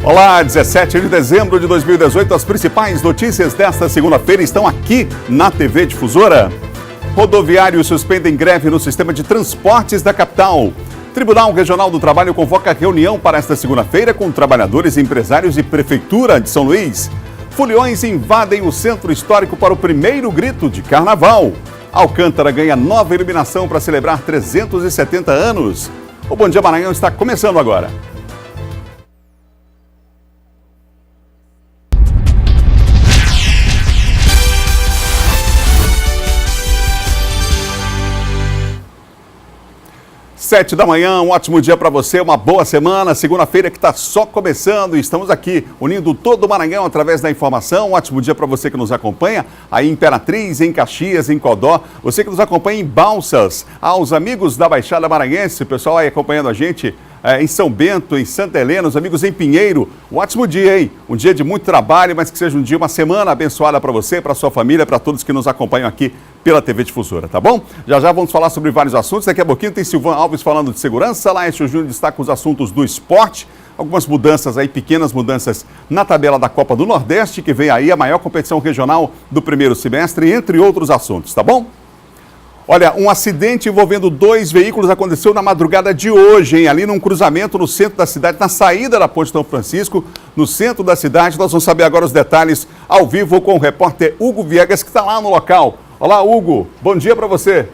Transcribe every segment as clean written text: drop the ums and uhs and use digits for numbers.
Olá, 17 de dezembro de 2018, as principais notícias desta segunda-feira estão aqui na TV Difusora. Rodoviários suspendem greve no sistema de transportes da capital. Tribunal Regional do Trabalho convoca reunião para esta segunda-feira com trabalhadores, empresários e Prefeitura de São Luís. Foliões invadem o centro histórico para o primeiro grito de carnaval. Alcântara ganha nova iluminação para celebrar 370 anos. O Bom Dia Maranhão está começando agora. Sete da manhã, um ótimo dia para você, uma boa semana, segunda-feira que está só começando e estamos aqui unindo todo o Maranhão através da informação. Um ótimo dia para você que nos acompanha aí em Imperatriz, em Caxias, em Codó, você que nos acompanha em Balsas, aos amigos da Baixada Maranhense, o pessoal aí acompanhando a gente em São Bento, em Santa Helena, os amigos em Pinheiro. Um ótimo dia, hein? Um dia de muito trabalho, mas que seja um dia, uma semana abençoada para você, para sua família, para todos que nos acompanham aqui pela TV Difusora, tá bom? Já vamos falar sobre vários assuntos. Daqui a pouquinho tem Silvan Alves falando de segurança. Laércio Júnior destaca os assuntos do esporte. Algumas mudanças aí, pequenas mudanças na tabela da Copa do Nordeste, que vem aí a maior competição regional do primeiro semestre, entre outros assuntos, tá bom? Olha, um acidente envolvendo 2 veículos aconteceu na madrugada de hoje, hein? Ali num cruzamento no centro da cidade, na saída da Ponte São Francisco, no centro da cidade. Nós vamos saber agora os detalhes ao vivo com o repórter Hugo Viegas, que está lá no local. Olá, Hugo. Bom dia para você.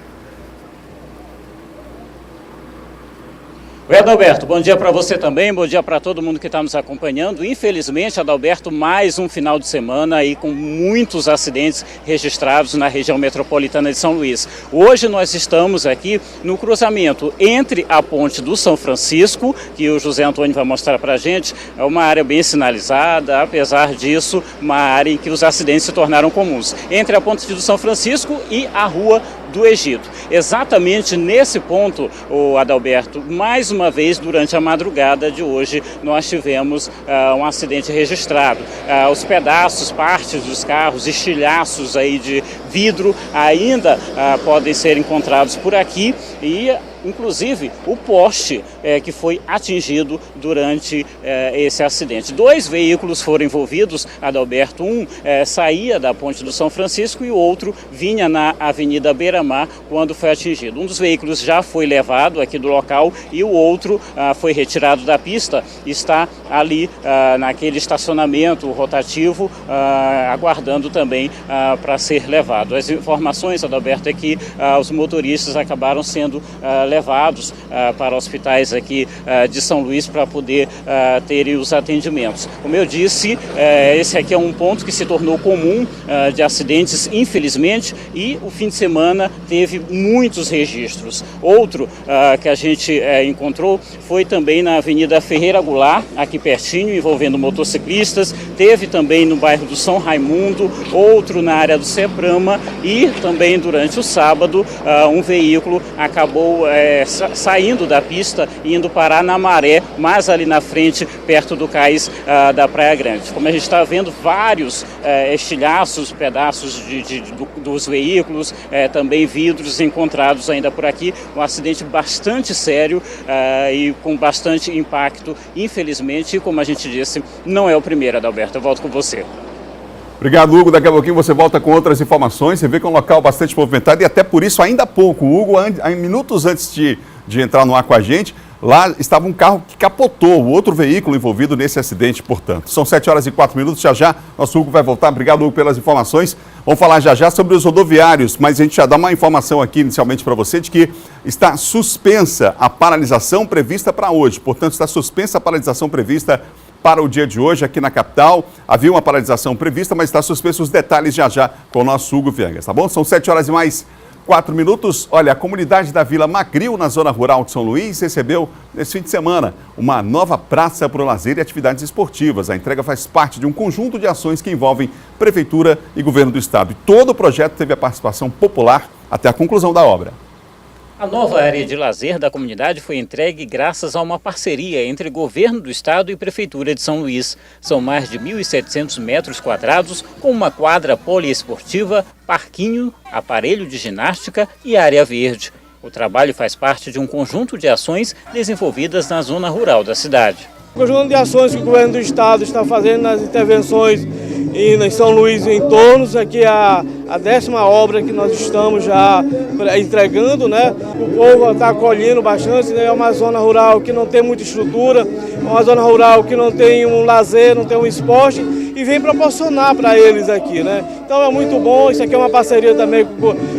Oi, Adalberto, bom dia para você também, bom dia para todo mundo que está nos acompanhando. Infelizmente, Adalberto, mais um final de semana aí com muitos acidentes registrados na região metropolitana de São Luís. Hoje nós estamos aqui no cruzamento entre a ponte do São Francisco, que o José Antônio vai mostrar para a gente, é uma área bem sinalizada, apesar disso, uma área em que os acidentes se tornaram comuns. Entre a ponte do São Francisco e a Rua do Egito. Exatamente nesse ponto, o Adalberto, mais uma vez durante a madrugada de hoje, nós tivemos um acidente registrado. Os pedaços, partes dos carros, estilhaços aí de vidro ainda podem ser encontrados por aqui e inclusive o poste que foi atingido durante esse acidente. 2 veículos foram envolvidos, Adalberto. Um saía da Ponte do São Francisco e o outro vinha na Avenida Beira-Mar quando foi atingido. Um dos veículos já foi levado aqui do local e o outro foi retirado da pista, está ali naquele estacionamento rotativo, aguardando também para ser levado. As informações, Adalberto, é que os motoristas acabaram sendo levados para hospitais aqui de São Luís para poder terem os atendimentos. Como eu disse, esse aqui é um ponto que se tornou comum de acidentes, infelizmente, e o fim de semana teve muitos registros. Outro que a gente encontrou foi também na Avenida Ferreira Goulart, aqui pertinho, envolvendo motociclistas. Teve também no bairro do São Raimundo, outro na área do Ceprama e também durante o sábado um veículo acabou saindo da pista e indo parar na Maré, mais ali na frente, perto do cais da Praia Grande. Como a gente está vendo, vários estilhaços, pedaços dos veículos, também vidros encontrados ainda por aqui. Um acidente bastante sério e com bastante impacto, infelizmente, e como a gente disse, não é o primeiro, Adalberto. Eu volto com você. Obrigado, Hugo. Daqui a pouquinho você volta com outras informações. Você vê que é um local bastante movimentado e até por isso, ainda há pouco, o Hugo, minutos antes de entrar no ar com a gente, lá estava um carro que capotou, o outro veículo envolvido nesse acidente, portanto. São 7h04, já nosso Hugo vai voltar. Obrigado, Hugo, pelas informações. Vamos falar já sobre os rodoviários, mas a gente já dá uma informação aqui inicialmente para você de que está suspensa a paralisação prevista para hoje. Portanto, está suspensa a paralisação prevista para o dia de hoje aqui na capital. Havia uma paralisação prevista, mas está suspenso. Os detalhes já com o nosso Hugo Viegas, tá bom? São 7h04. Olha, a comunidade da Vila Magril, na zona rural de São Luís, recebeu, nesse fim de semana, uma nova praça para o lazer e atividades esportivas. A entrega faz parte de um conjunto de ações que envolvem Prefeitura e Governo do Estado. E todo o projeto teve a participação popular até a conclusão da obra. A nova área de lazer da comunidade foi entregue graças a uma parceria entre Governo do Estado e Prefeitura de São Luís. São mais de 1.700 metros quadrados, com uma quadra poliesportiva, parquinho, aparelho de ginástica e área verde. O trabalho faz parte de um conjunto de ações desenvolvidas na zona rural da cidade. O conjunto de ações que o governo do estado está fazendo nas intervenções em São Luís e entornos, aqui a 10ª obra que nós estamos já entregando, né? O povo está acolhendo bastante, né? É uma zona rural que não tem muita estrutura, uma zona rural que não tem um lazer, não tem um esporte, e vem proporcionar para eles aqui, né? Então é muito bom, isso aqui é uma parceria também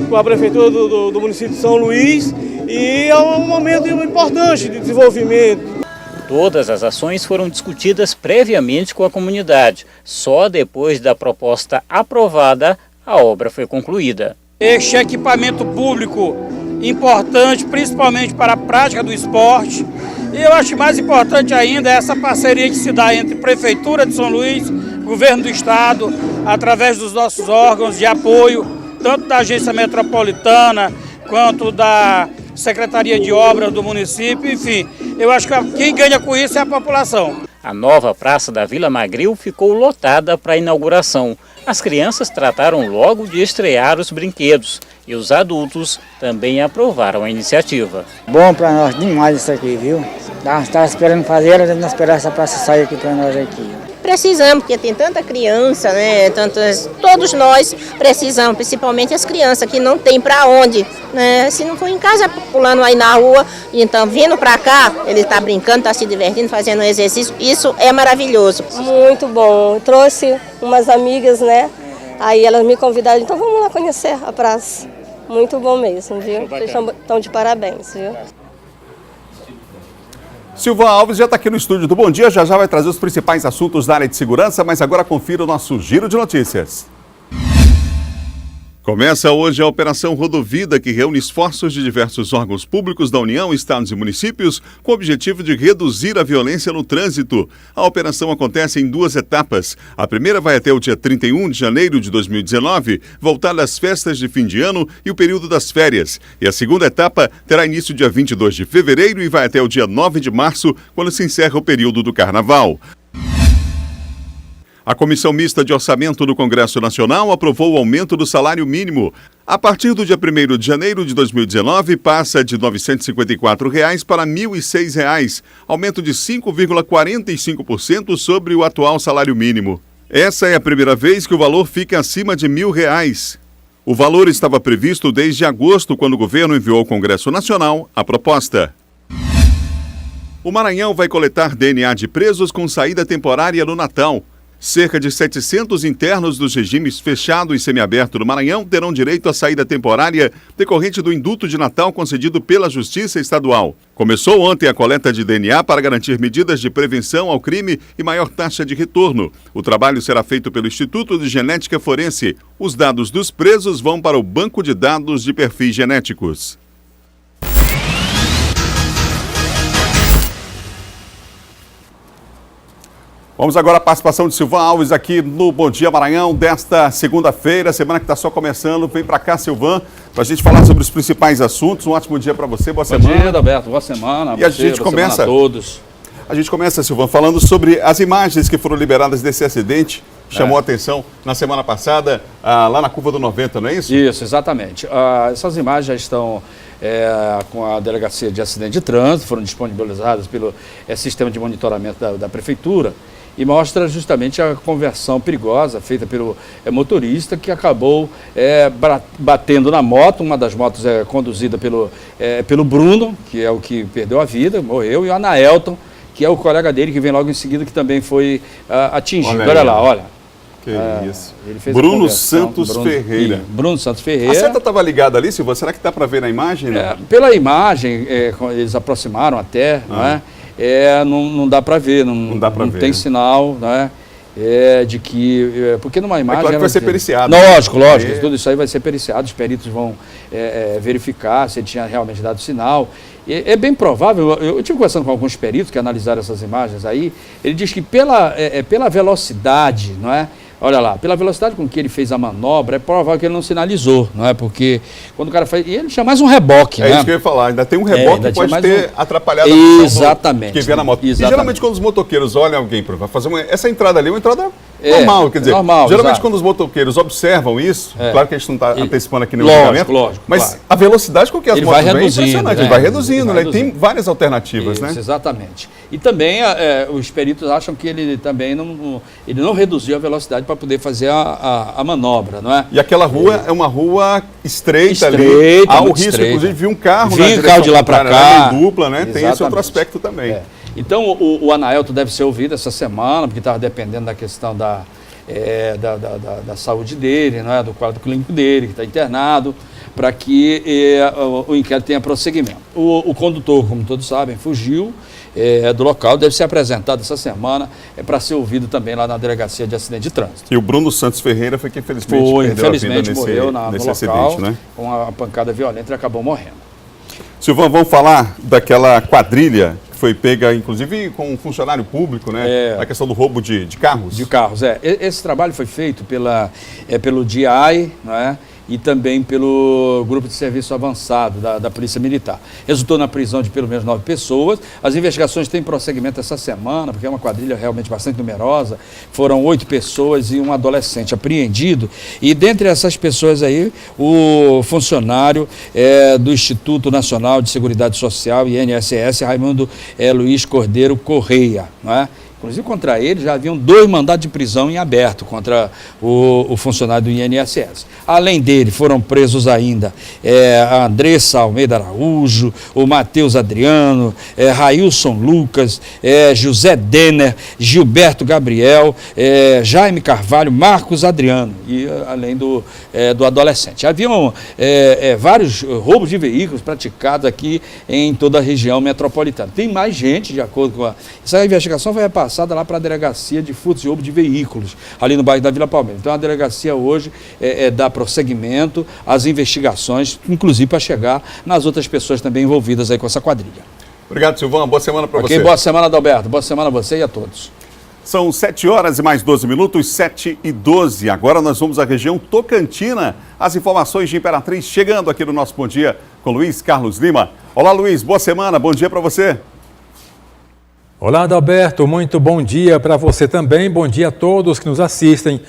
com a Prefeitura do município de São Luís, e é um momento importante de desenvolvimento. Todas as ações foram discutidas previamente com a comunidade. Só depois da proposta aprovada, a obra foi concluída. Este equipamento público importante, principalmente para a prática do esporte. E eu acho mais importante ainda essa parceria que se dá entre Prefeitura de São Luís, Governo do Estado, através dos nossos órgãos de apoio, tanto da Agência Metropolitana, quanto da Secretaria de Obras do município, enfim. Eu acho que quem ganha com isso é a população. A nova Praça da Vila Magril ficou lotada para a inauguração. As crianças trataram logo de estrear os brinquedos e os adultos também aprovaram a iniciativa. Bom para nós demais isso aqui, viu? Estava esperando fazer, ela não esperar essa praça sair aqui para nós aqui. Precisamos, porque tem tanta criança, né? Todos nós precisamos, principalmente as crianças que não tem para onde, né? Se não for em casa, pulando aí na rua, então vindo para cá, ele está brincando, está se divertindo, fazendo exercício, isso é maravilhoso. Muito bom, eu trouxe umas amigas, né? Aí elas me convidaram, então vamos lá conhecer a praça. Muito bom mesmo, viu? Vocês estão de parabéns, viu? Silvan Alves já está aqui no estúdio do Bom Dia, já vai trazer os principais assuntos da área de segurança, mas agora confira o nosso giro de notícias. Começa hoje a Operação Rodovida, que reúne esforços de diversos órgãos públicos da União, estados e municípios, com o objetivo de reduzir a violência no trânsito. A operação acontece em 2 etapas. A primeira vai até o dia 31 de janeiro de 2019, voltada às festas de fim de ano e o período das férias. E a segunda etapa terá início dia 22 de fevereiro e vai até o dia 9 de março, quando se encerra o período do Carnaval. A Comissão Mista de Orçamento do Congresso Nacional aprovou o aumento do salário mínimo. A partir do dia 1º de janeiro de 2019, passa de R$ 954 para R$ 1.006, aumento de 5,45% sobre o atual salário mínimo. Essa é a primeira vez que o valor fica acima de R$ 1.000. O valor estava previsto desde agosto, quando o governo enviou ao Congresso Nacional a proposta. O Maranhão vai coletar DNA de presos com saída temporária no Natal. Cerca de 700 internos dos regimes fechado e semiaberto do Maranhão terão direito à saída temporária decorrente do indulto de Natal concedido pela Justiça Estadual. Começou ontem a coleta de DNA para garantir medidas de prevenção ao crime e maior taxa de retorno. O trabalho será feito pelo Instituto de Genética Forense. Os dados dos presos vão para o Banco de Dados de Perfis Genéticos. Vamos agora à participação de Silvan Alves aqui no Bom Dia Maranhão desta segunda-feira, semana que está só começando. Vem para cá, Silvan, para a gente falar sobre os principais assuntos. Um ótimo dia para você, boa semana. Bom dia, Adalberto, boa semana. E a gente começa, a todos. A gente começa, Silvan, falando sobre as imagens que foram liberadas desse acidente. Chamou a atenção na semana passada, lá na curva do 90, não é isso? Isso, exatamente. Essas imagens já estão com a Delegacia de Acidente de Trânsito, foram disponibilizadas pelo sistema de monitoramento da Prefeitura. E mostra justamente a conversão perigosa feita pelo motorista que acabou batendo na moto. Uma das motos é conduzida pelo Bruno, que é o que perdeu a vida, morreu, e o Anaelton, que é o colega dele, que vem logo em seguida, que também foi atingido. Olha lá, olha. Que isso. Ele fez Bruno Santos Ferreira. Bruno Santos Ferreira. A seta estava ligada ali, Silva? Será que dá para ver na imagem? Né? Pela imagem, eles aproximaram até, não é? Não dá para ver, não tem sinal, né? De que, porque numa imagem... claro que vai ser periciado. Lógico, tudo isso aí vai ser periciado, os peritos vão verificar se ele tinha realmente dado sinal. É bem provável, eu tive conversando com alguns peritos que analisaram essas imagens aí, ele diz que pela velocidade, não é? Olha lá, pela velocidade com que ele fez a manobra, é provável que ele não sinalizou, não é? Porque quando o cara faz... E ele tinha mais um reboque, né? É isso que eu ia falar, ainda tem um reboque que pode ter atrapalhado a visão que vê na moto. E geralmente quando os motoqueiros olham alguém para fazer essa entrada ali, é uma entrada Normal, quer dizer, normal, geralmente exato. quando os motoqueiros observam isso, claro que a gente não está antecipando aqui nenhum julgamento, lógico, mas claro. a velocidade com que as Ele motos vai vêm é reduzindo, impressionante, ele vai reduzindo, né? E tem várias alternativas, Isso, né? Exatamente. E também os peritos acham que ele também não reduziu a velocidade para poder fazer a manobra, não é? E aquela rua é uma rua estreita ali, há o risco, estreita. inclusive, de um carro de lá para cá. dupla, né? Tem esse outro Exatamente. aspecto também. Então, o Anaelto deve ser ouvido essa semana, porque estava dependendo da questão da saúde dele, não é? Do quadro clínico dele, que está internado, para que o inquérito tenha prosseguimento. O condutor, como todos sabem, fugiu do local, deve ser apresentado essa semana para ser ouvido também lá na Delegacia de Acidente de Trânsito. E o Bruno Santos Ferreira foi que infelizmente morreu nesse no acidente, local, né? Com a pancada violenta e acabou morrendo. Silvão, vamos falar daquela quadrilha que foi pega, inclusive, com um funcionário público, né? A questão do roubo de carros. De carros, Esse trabalho foi feito pelo DI, não é? E também pelo Grupo de Serviço Avançado da Polícia Militar. Resultou na prisão de pelo menos 9 pessoas. As investigações têm prosseguimento essa semana, porque é uma quadrilha realmente bastante numerosa. Foram 8 pessoas e um adolescente apreendido. E dentre essas pessoas aí, o funcionário do Instituto Nacional de Seguridade Social, INSS, Raimundo Luiz Cordeiro Correia, não é? Inclusive, contra ele já haviam 2 mandados de prisão em aberto contra o funcionário do INSS. Além dele, foram presos ainda a Andressa Almeida Araújo, o Matheus Adriano, Railson Lucas, José Denner, Gilberto Gabriel, Jaime Carvalho, Marcos Adriano, e além do adolescente. Haviam vários roubos de veículos praticados aqui em toda a região metropolitana. Tem mais gente, de acordo com essa investigação, foi repassada lá para a Delegacia de Furtos e Roubo de Veículos, ali no bairro da Vila Palmeira. Então a delegacia hoje dá prosseguimento às investigações, inclusive para chegar nas outras pessoas também envolvidas aí com essa quadrilha. Obrigado, Silvão. Boa semana para você. Boa semana, Adalberto. Boa semana a você e a todos. São 7 horas e mais 12 minutos, 7h12. Agora nós vamos à região Tocantina. As informações de Imperatriz chegando aqui no nosso Bom Dia com Luiz Carlos Lima. Olá, Luiz. Boa semana. Bom dia para você. Olá, Adalberto, muito bom dia para você também, bom dia a todos que nos assistem.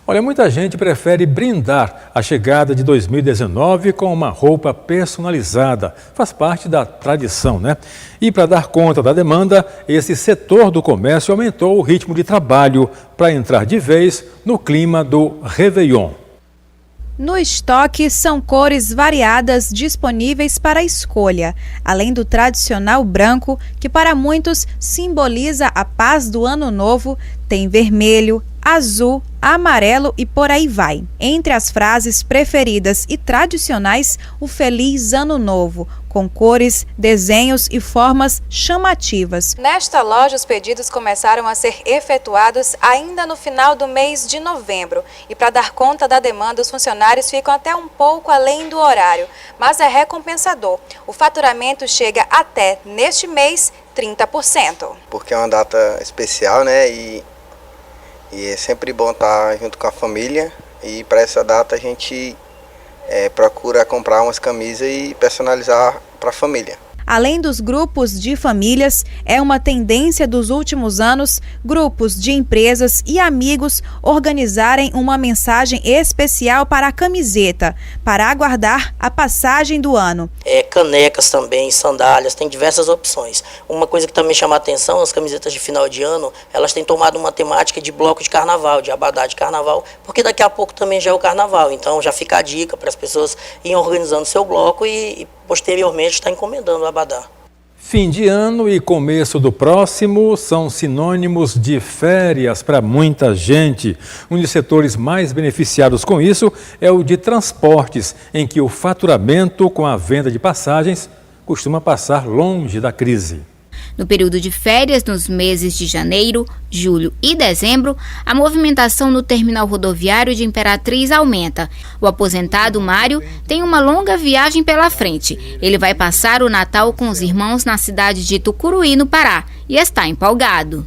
Olha, muita gente prefere brindar a chegada de 2019 com uma roupa personalizada, faz parte da tradição, né? E para dar conta da demanda, esse setor do comércio aumentou o ritmo de trabalho para entrar de vez no clima do Réveillon. No estoque são cores variadas disponíveis para escolha, além do tradicional branco, que para muitos simboliza a paz do ano novo, tem vermelho, azul, amarelo e por aí vai. Entre as frases preferidas e tradicionais, o Feliz Ano Novo, com cores, desenhos e formas chamativas. Nesta loja, os pedidos começaram a ser efetuados ainda no final do mês de novembro. E para dar conta da demanda, os funcionários ficam até um pouco além do horário. Mas é recompensador. O faturamento chega até, neste mês, 30%. Porque é uma data especial, né? E é sempre bom estar junto com a família. E para essa data a gente procura comprar umas camisas e personalizar para a família. Além dos grupos de famílias, é uma tendência dos últimos anos grupos de empresas e amigos organizarem uma mensagem especial para a camiseta, para aguardar a passagem do ano. Canecas também, sandálias, tem diversas opções. Uma coisa que também chama a atenção, as camisetas de final de ano, elas têm tomado uma temática de bloco de carnaval, de abadá de carnaval, porque daqui a pouco também já é o carnaval, então já fica a dica para as pessoas irem organizando seu bloco e posteriormente está encomendando o abadá. Fim de ano e começo do próximo são sinônimos de férias para muita gente. Um dos setores mais beneficiados com isso é o de transportes, em que o faturamento com a venda de passagens costuma passar longe da crise. No período de férias, nos meses de janeiro, julho e dezembro, a movimentação no terminal rodoviário de Imperatriz aumenta. O aposentado Mário tem uma longa viagem pela frente. Ele vai passar o Natal com os irmãos na cidade de Tucuruí, no Pará, e está empolgado.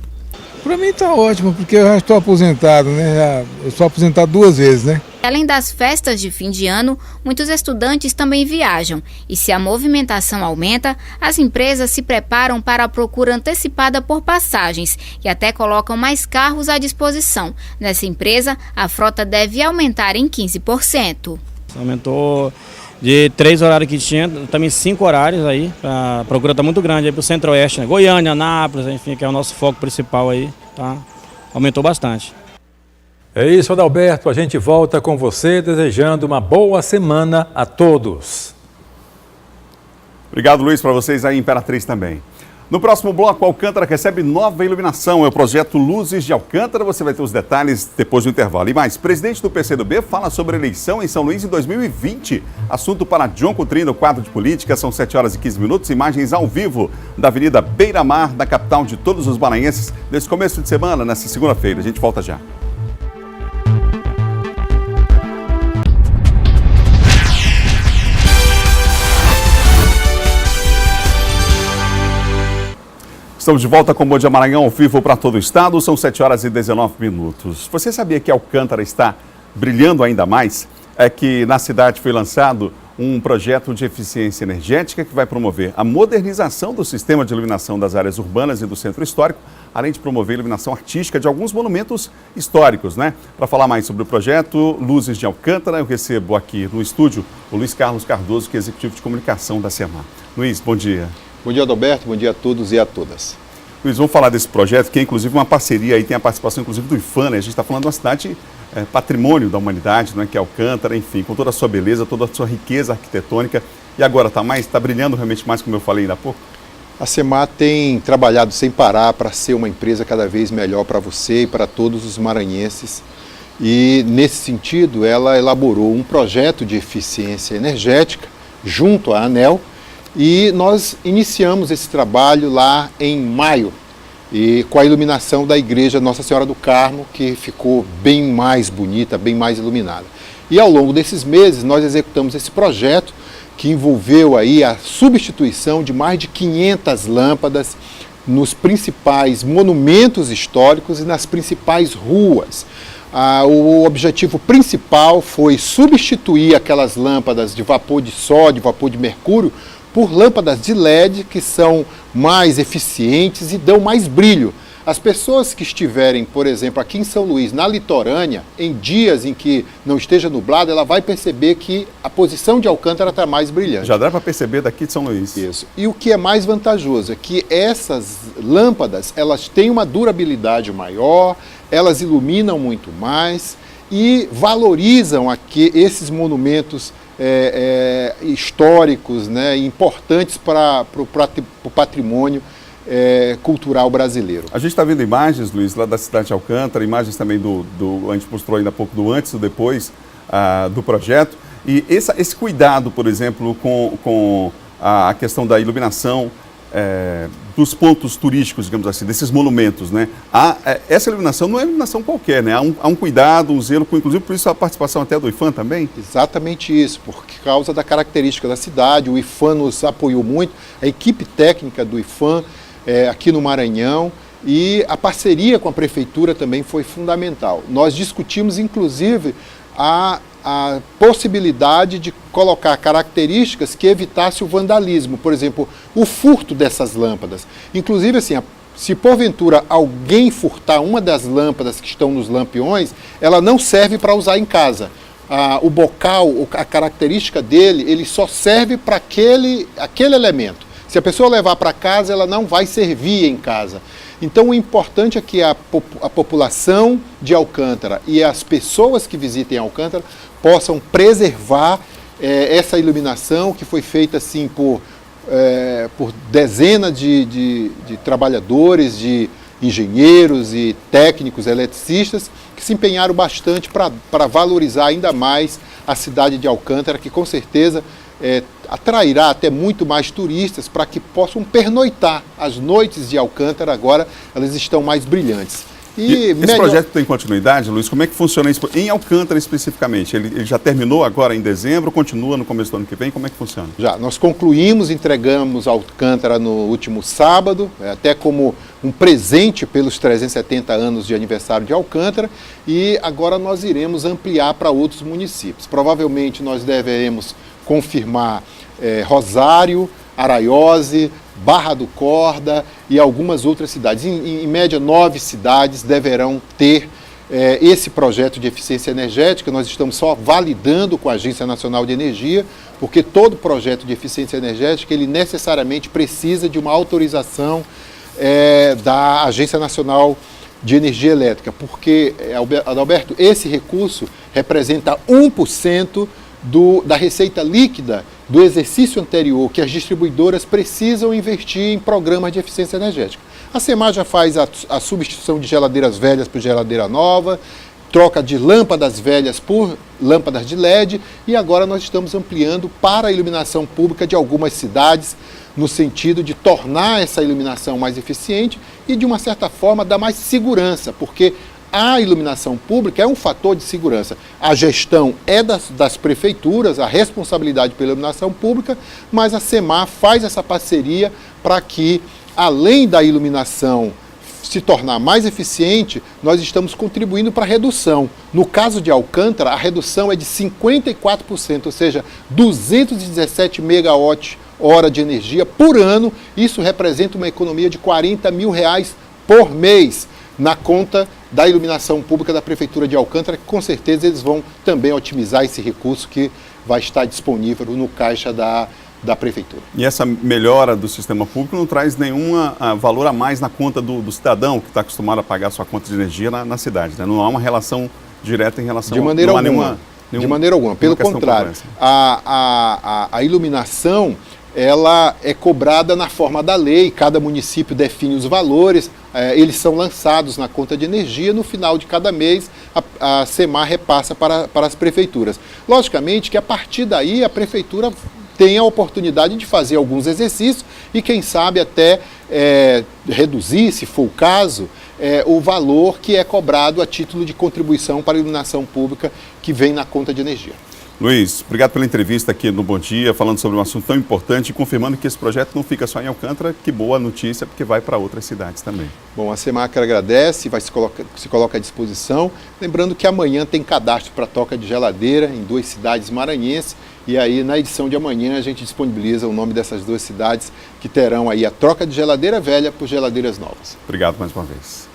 Para mim está ótimo, porque eu já estou aposentado, né? Eu sou aposentado 2 vezes, né? Além das festas de fim de ano, muitos estudantes também viajam. E se a movimentação aumenta, as empresas se preparam para a procura antecipada por passagens e até colocam mais carros à disposição. Nessa empresa, a frota deve aumentar em 15%. Aumentou de 3 horários que tinha, também 5 horários aí. A procura está muito grande aí para o Centro-Oeste, né? Goiânia, Anápolis, enfim, que é o nosso foco principal aí, tá? Aumentou bastante. É isso, Adalberto. A gente volta com você desejando uma boa semana a todos. Obrigado, Luiz, para vocês aí em Imperatriz também. No próximo bloco, Alcântara recebe nova iluminação. É o projeto Luzes de Alcântara. Você vai ter os detalhes depois do intervalo. E mais, presidente do PCdoB fala sobre a eleição em São Luís em 2020. Assunto para John Coutrinho, no quadro de política. São 7h15. Imagens ao vivo da Avenida Beira-Mar, da capital de todos os maranhenses, nesse começo de semana, nessa segunda-feira. A gente volta já. Estamos de volta com o Bom Dia Maranhão, ao vivo para todo o estado. São 7h19. Você sabia que Alcântara está brilhando ainda mais? É que na cidade foi lançado um projeto de eficiência energética que vai promover a modernização do sistema de iluminação das áreas urbanas e do centro histórico, além de promover a iluminação artística de alguns monumentos históricos, né? Para falar mais sobre o projeto Luzes de Alcântara, eu recebo aqui no estúdio o Luiz Carlos Cardoso, que é executivo de comunicação da SEMAR. Luiz, bom dia. Bom dia, Adalberto. Bom dia a todos e a todas. Luiz, vamos falar desse projeto, que é inclusive uma parceria, aí tem a participação inclusive do IFAM, né? A gente está falando de uma cidade patrimônio da humanidade, né? Que é Alcântara, enfim, com toda a sua beleza, toda a sua riqueza arquitetônica. E agora está brilhando realmente mais, como eu falei ainda há pouco? A SEMAR tem trabalhado sem parar para ser uma empresa cada vez melhor para você e para todos os maranhenses. E, nesse sentido, ela elaborou um projeto de eficiência energética junto à ANEEL, e nós iniciamos esse trabalho lá em maio, e com a iluminação da igreja Nossa Senhora do Carmo, que ficou bem mais bonita, bem mais iluminada. E ao longo desses meses nós executamos esse projeto, que envolveu aí a substituição de mais de 500 lâmpadas nos principais monumentos históricos e nas principais ruas. O objetivo principal foi substituir aquelas lâmpadas de vapor de sódio, vapor de mercúrio, por lâmpadas de LED que são mais eficientes e dão mais brilho. As pessoas que estiverem, por exemplo, aqui em São Luís, na litorânea, em dias em que não esteja nublado, ela vai perceber que a posição de Alcântara está mais brilhante. Já dá para perceber daqui de São Luís. Isso. E o que é mais vantajoso é que essas lâmpadas, elas têm uma durabilidade maior, elas iluminam muito mais e valorizam aqui esses monumentos históricos, né, importantes para o patrimônio cultural brasileiro. A gente está vendo imagens, Luiz, lá da cidade de Alcântara, imagens também a gente mostrou ainda há pouco do antes e do depois do projeto. E esse cuidado, por exemplo, com a questão da iluminação dos pontos turísticos, digamos assim, desses monumentos, né? Essa iluminação não é iluminação qualquer, né? Há um cuidado, um zelo, inclusive por isso a participação até do IFAM também? Exatamente isso, por causa da característica da cidade, o IFAM nos apoiou muito, a equipe técnica do IFAM aqui no Maranhão, e a parceria com a prefeitura também foi fundamental. Nós discutimos, inclusive, a possibilidade de colocar características que evitasse o vandalismo, por exemplo, o furto dessas lâmpadas. Inclusive, assim, se porventura alguém furtar uma das lâmpadas que estão nos lampiões, ela não serve para usar em casa. O bocal, a característica dele, ele só serve para aquele elemento. Se a pessoa levar para casa, ela não vai servir em casa. Então, o importante é que a população de Alcântara e as pessoas que visitem Alcântara possam preservar essa iluminação que foi feita assim por dezenas de trabalhadores, de engenheiros e técnicos eletricistas que se empenharam bastante para valorizar ainda mais a cidade de Alcântara, que com certeza atrairá até muito mais turistas para que possam pernoitar. As noites de Alcântara agora elas estão mais brilhantes. E esse projeto tem continuidade, Luiz? Como é que funciona isso em Alcântara especificamente? Ele já terminou agora em dezembro, continua no começo do ano que vem? Como é que funciona? Já, nós concluímos, entregamos Alcântara no último sábado, até como um presente pelos 370 anos de aniversário de Alcântara, e agora nós iremos ampliar para outros municípios. Provavelmente nós deveremos confirmar Rosário, Araiose, Barra do Corda e algumas outras cidades. Em média, 9 cidades deverão ter esse projeto de eficiência energética. Nós estamos só validando com a Agência Nacional de Energia, porque todo projeto de eficiência energética, ele necessariamente precisa de uma autorização da Agência Nacional de Energia Elétrica, porque, Adalberto, esse recurso representa 1% da receita líquida do exercício anterior que as distribuidoras precisam investir em programas de eficiência energética. A SEMAR já faz a substituição de geladeiras velhas por geladeira nova, troca de lâmpadas velhas por lâmpadas de LED, e agora nós estamos ampliando para a iluminação pública de algumas cidades, no sentido de tornar essa iluminação mais eficiente e, de uma certa forma, dar mais segurança, porque a iluminação pública é um fator de segurança. A gestão é das prefeituras, a responsabilidade pela iluminação pública, mas a SEMAR faz essa parceria para que, além da iluminação se tornar mais eficiente, nós estamos contribuindo para a redução. No caso de Alcântara, a redução é de 54%, ou seja, 217 megawatt-hora de energia por ano. Isso representa uma economia de R$40 mil por mês na conta da iluminação pública da Prefeitura de Alcântara, que com certeza eles vão também otimizar esse recurso que vai estar disponível no caixa da Prefeitura. E essa melhora do sistema público não traz nenhum valor a mais na conta do cidadão que está acostumado a pagar sua conta de energia na cidade, né? Não há uma relação direta em relação de maneira alguma. De maneira alguma. Pelo contrário, a iluminação, ela é cobrada na forma da lei, cada município define os valores, eles são lançados na conta de energia, no final de cada mês a SEMAR repassa para as prefeituras. Logicamente que a partir daí a prefeitura tem a oportunidade de fazer alguns exercícios e quem sabe até reduzir, se for o caso, o valor que é cobrado a título de contribuição para a iluminação pública que vem na conta de energia. Luiz, obrigado pela entrevista aqui no Bom Dia, falando sobre um assunto tão importante e confirmando que esse projeto não fica só em Alcântara. Que boa notícia, porque vai para outras cidades também. Bom, a SEMAR agradece, se coloca à disposição. Lembrando que amanhã tem cadastro para troca de geladeira em 2 cidades maranhenses. E aí, na edição de amanhã, a gente disponibiliza o nome dessas 2 cidades que terão aí a troca de geladeira velha por geladeiras novas. Obrigado mais uma vez.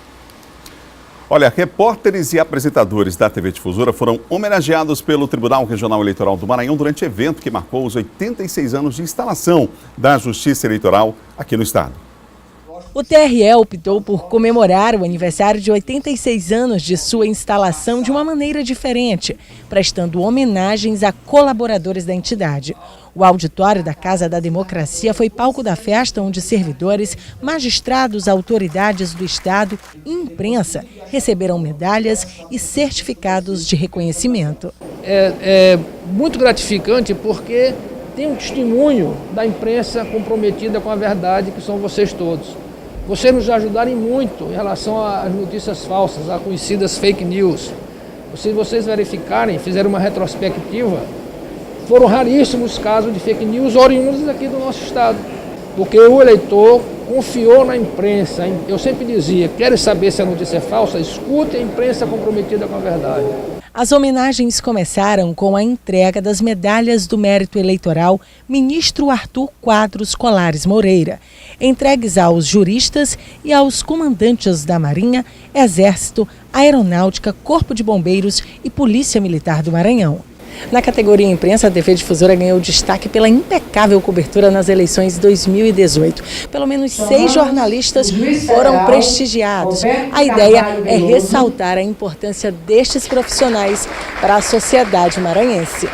Olha, repórteres e apresentadores da TV Difusora foram homenageados pelo Tribunal Regional Eleitoral do Maranhão durante evento que marcou os 86 anos de instalação da Justiça Eleitoral aqui no estado. O TRE optou por comemorar o aniversário de 86 anos de sua instalação de uma maneira diferente, prestando homenagens a colaboradores da entidade. O auditório da Casa da Democracia foi palco da festa onde servidores, magistrados, autoridades do Estado e imprensa receberam medalhas e certificados de reconhecimento. É muito gratificante porque tem um testemunho da imprensa comprometida com a verdade, que são vocês todos. Vocês nos ajudaram muito em relação às notícias falsas, às conhecidas fake news. Se vocês verificarem, fizeram uma retrospectiva, foram raríssimos casos de fake news oriundos aqui do nosso estado. Porque o eleitor confiou na imprensa. Eu sempre dizia, querem saber se a notícia é falsa? Escute a imprensa comprometida com a verdade. As homenagens começaram com a entrega das medalhas do mérito eleitoral ministro Arthur Quadros Colares Moreira, entregues aos juristas e aos comandantes da Marinha, Exército, Aeronáutica, Corpo de Bombeiros e Polícia Militar do Maranhão. Na categoria imprensa, a TV Difusora ganhou destaque pela impecável cobertura nas eleições de 2018. Pelo menos 6 jornalistas foram prestigiados. A ideia é ressaltar a importância destes profissionais para a sociedade maranhense.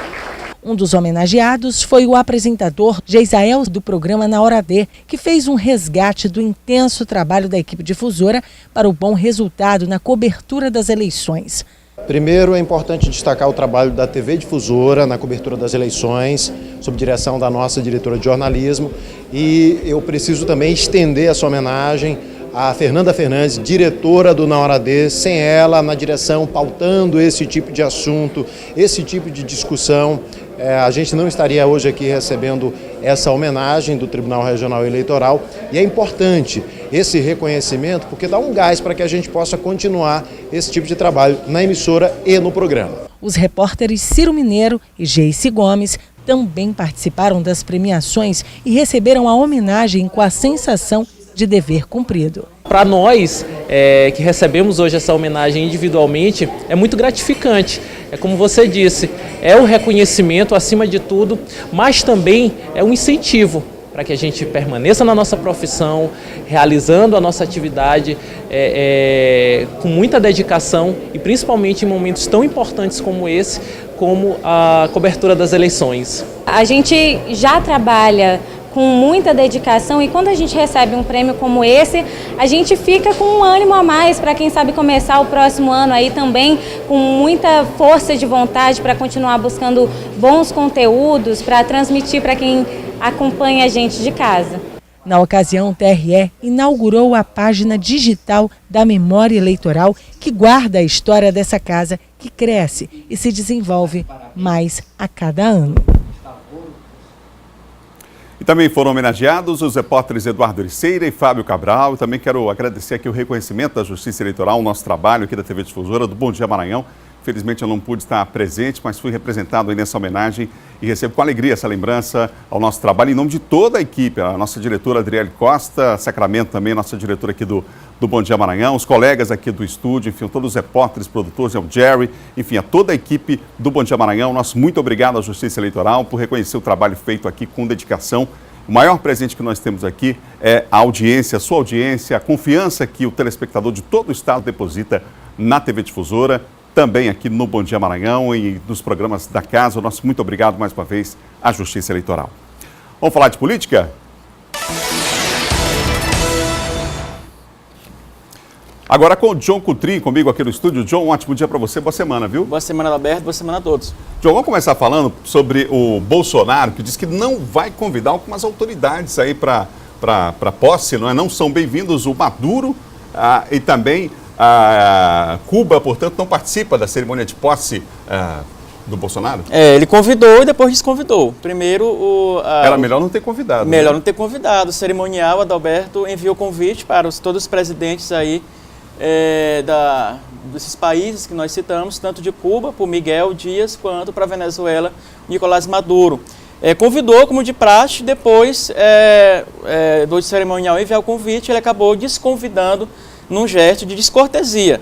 Um dos homenageados foi o apresentador Geisael do programa Na Hora D, que fez um resgate do intenso trabalho da equipe difusora para o bom resultado na cobertura das eleições. Primeiro, é importante destacar o trabalho da TV Difusora na cobertura das eleições, sob direção da nossa diretora de jornalismo, e eu preciso também estender essa homenagem a Fernanda Fernandes, diretora do Na Hora D, sem ela na direção, pautando esse tipo de assunto, esse tipo de discussão, a gente não estaria hoje aqui recebendo essa homenagem do Tribunal Regional Eleitoral, e é importante esse reconhecimento porque dá um gás para que a gente possa continuar esse tipo de trabalho na emissora e no programa. Os repórteres Ciro Mineiro e Geice Gomes também participaram das premiações e receberam a homenagem com a sensação de dever cumprido. Para nós que recebemos hoje essa homenagem individualmente, é muito gratificante. É como você disse, é um reconhecimento acima de tudo, mas também é um incentivo para que a gente permaneça na nossa profissão, realizando a nossa atividade com muita dedicação e principalmente em momentos tão importantes como esse, como a cobertura das eleições. A gente já trabalha com muita dedicação e quando a gente recebe um prêmio como esse, a gente fica com um ânimo a mais para quem sabe começar o próximo ano aí também com muita força de vontade para continuar buscando bons conteúdos, para transmitir para quem acompanha a gente de casa. Na ocasião, o TRE inaugurou a página digital da Memória Eleitoral que guarda a história dessa casa que cresce e se desenvolve mais a cada ano. E também foram homenageados os repórteres Eduardo Ericeira e Fábio Cabral. Eu também quero agradecer aqui o reconhecimento da Justiça Eleitoral, o nosso trabalho aqui da TV Difusora, do Bom Dia Maranhão. Infelizmente eu não pude estar presente, mas fui representado aí nessa homenagem e recebo com alegria essa lembrança ao nosso trabalho em nome de toda a equipe, a nossa diretora Adriele Costa, Sacramento também, a nossa diretora aqui do Bom Dia Maranhão, os colegas aqui do estúdio, enfim, todos os repórteres, produtores, o Jerry, enfim, a toda a equipe do Bom Dia Maranhão. Nosso muito obrigado à Justiça Eleitoral por reconhecer o trabalho feito aqui com dedicação. O maior presente que nós temos aqui é a audiência, a sua audiência, a confiança que o telespectador de todo o estado deposita na TV Difusora, também aqui no Bom Dia Maranhão e nos programas da casa. O nosso muito obrigado mais uma vez à Justiça Eleitoral. Vamos falar de política? Agora com o John Coutrin, comigo aqui no estúdio. John, um ótimo dia para você, boa semana, viu? Boa semana, Alberto, boa semana a todos. John, vamos começar falando sobre o Bolsonaro, que diz que não vai convidar algumas autoridades aí para posse, não é? Não são bem-vindos o Maduro e também Cuba, portanto, não participa da cerimônia de posse do Bolsonaro? Ele convidou e depois desconvidou. Primeiro, era melhor não ter convidado. Melhor não ter convidado. O cerimonial, Adalberto, enviou convite para todos os presidentes aí desses países que nós citamos, tanto de Cuba, por Miguel Dias, quanto para a Venezuela, Nicolás Maduro. Convidou, como de praxe, depois do cerimonial enviar o convite, ele acabou desconvidando num gesto de descortesia.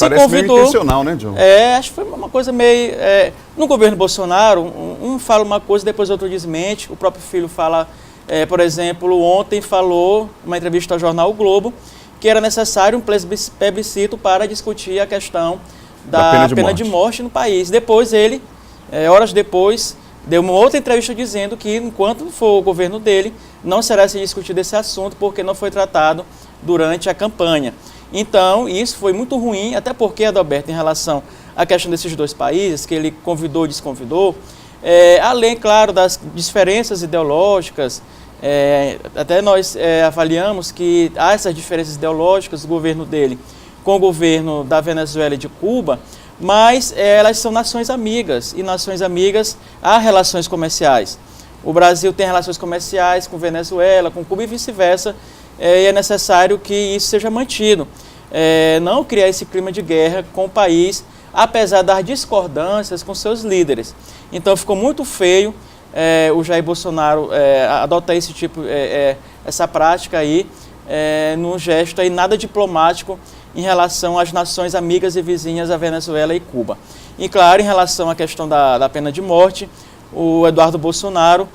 Parece meio intencional, né, John? Acho que foi uma coisa meio... no governo Bolsonaro, um fala uma coisa, depois outro desmente. O próprio filho fala, por exemplo, ontem falou, numa entrevista ao jornal O Globo, que era necessário um plebiscito para discutir a questão da pena de morte no país. Depois ele, horas depois, deu uma outra entrevista dizendo que, enquanto for o governo dele, não será se discutido esse assunto, porque não foi tratado durante a campanha. Então, isso foi muito ruim, até porque, Adalberto, em relação à questão desses dois países, que ele convidou e desconvidou, além, claro, das diferenças ideológicas, até nós avaliamos que há essas diferenças ideológicas do governo dele com o governo da Venezuela e de Cuba, mas elas são nações amigas, e nações amigas há relações comerciais. O Brasil tem relações comerciais com Venezuela, com Cuba e vice-versa, e é necessário que isso seja mantido. Não criar esse clima de guerra com o país, apesar das discordâncias com seus líderes. Então ficou muito feio o Jair Bolsonaro adotar esse tipo, essa prática aí, num gesto aí nada diplomático em relação às nações amigas e vizinhas da Venezuela e Cuba. E claro, em relação à questão da pena de morte, o Eduardo Bolsonaro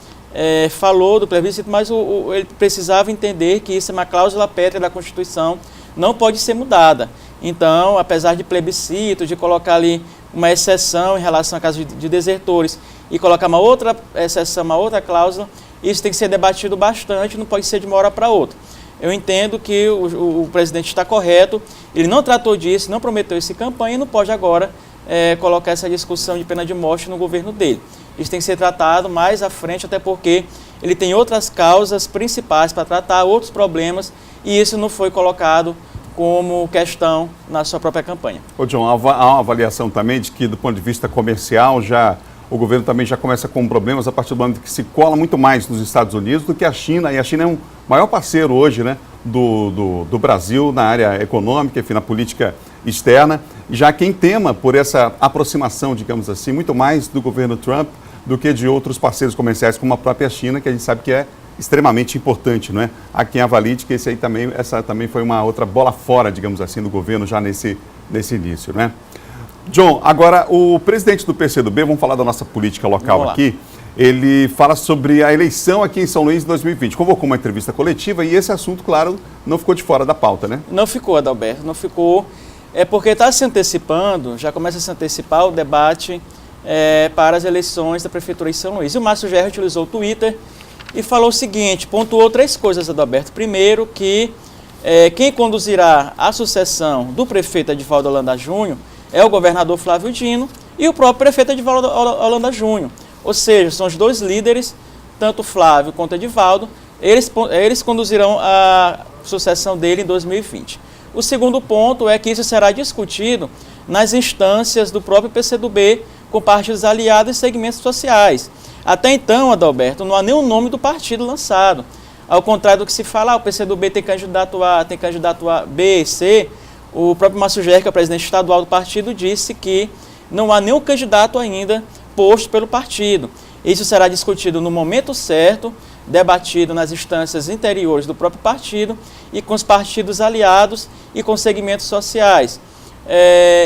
falou do plebiscito, mas ele precisava entender que isso é uma cláusula pétrea da Constituição, não pode ser mudada. Então, apesar de plebiscito, de colocar ali uma exceção em relação a casos de desertores e colocar uma outra exceção, uma outra cláusula, isso tem que ser debatido bastante, não pode ser de uma hora para outra. Eu entendo que o presidente está correto, ele não tratou disso, não prometeu isso em campanha e não pode agora colocar essa discussão de pena de morte no governo dele. Isso tem que ser tratado mais à frente, até porque ele tem outras causas principais para tratar, outros problemas e isso não foi colocado como questão na sua própria campanha. Ô John, há uma avaliação também de que, do ponto de vista comercial, o governo também já começa com problemas a partir do momento que se cola muito mais nos Estados Unidos do que a China, e a China é um maior parceiro hoje, né, do Brasil na área econômica, enfim, na política externa, já quem tema por essa aproximação, digamos assim, muito mais do governo Trump do que de outros parceiros comerciais, como a própria China, que a gente sabe que é extremamente importante, não é? Há quem avalie que essa também foi uma outra bola fora, digamos assim, do governo já nesse início, né? John, agora o presidente do PCdoB, vamos falar da nossa política local aqui, ele fala sobre a eleição aqui em São Luís em 2020, convocou uma entrevista coletiva e esse assunto, claro, não ficou de fora da pauta, né? Não ficou, Adalberto, não ficou, porque está se antecipando, já começa a se antecipar o debate para as eleições da Prefeitura em São Luís. E o Márcio Gerra utilizou o Twitter e falou o seguinte, pontuou 3 coisas, Adalberto. Primeiro, que quem conduzirá a sucessão do prefeito Edivaldo Holanda Júnior é o governador Flávio Dino e o próprio prefeito Edivaldo Holanda Júnior. Ou seja, são os 2 líderes, tanto Flávio quanto Edivaldo, eles conduzirão a sucessão dele em 2020. O segundo ponto é que isso será discutido nas instâncias do próprio PCdoB com partidos aliados e segmentos sociais. Até então, Adalberto, não há nenhum nome do partido lançado. Ao contrário do que se fala, o PCdoB tem candidato A, tem candidato A, B, C, o próprio Márcio Gerra, que é o presidente estadual do partido, disse que não há nenhum candidato ainda posto pelo partido. Isso será discutido no momento certo, debatido nas instâncias interiores do próprio partido e com os partidos aliados e com segmentos sociais.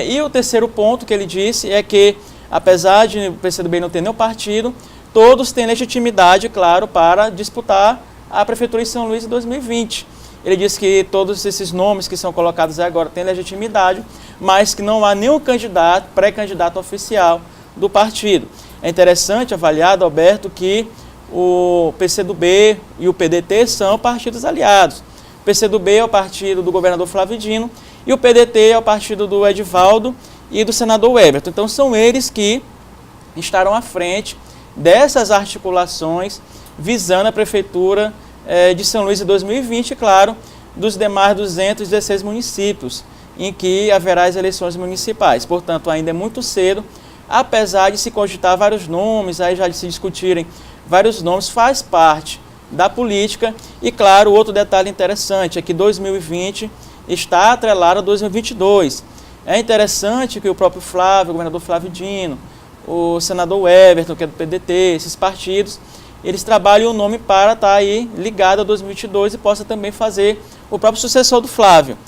E o terceiro ponto que ele disse é que, apesar de o PCdoB não ter nenhum partido, todos têm legitimidade, claro, para disputar a Prefeitura de São Luís em 2020. Ele disse que todos esses nomes que são colocados agora têm legitimidade, mas que não há nenhum candidato, pré-candidato oficial do partido. É interessante avaliar, Adalberto, que o PCdoB e o PDT são partidos aliados. O PCdoB é o partido do governador Flávio Dino e o PDT é o partido do Edivaldo e do senador Everton. Então são eles que estarão à frente dessas articulações visando a Prefeitura de São Luís em 2020, claro, dos demais 216 municípios em que haverá as eleições municipais. Portanto, ainda é muito cedo, apesar de se cogitar vários nomes, aí já de se discutirem vários nomes, faz parte da política. E, claro, outro detalhe interessante é que 2020 está atrelado a 2022. É interessante que o próprio Flávio, o governador Flávio Dino, o senador Everton, que é do PDT, esses partidos, eles trabalham o nome para estar aí ligado a 2022 e possa também fazer o próprio sucessor do Flávio.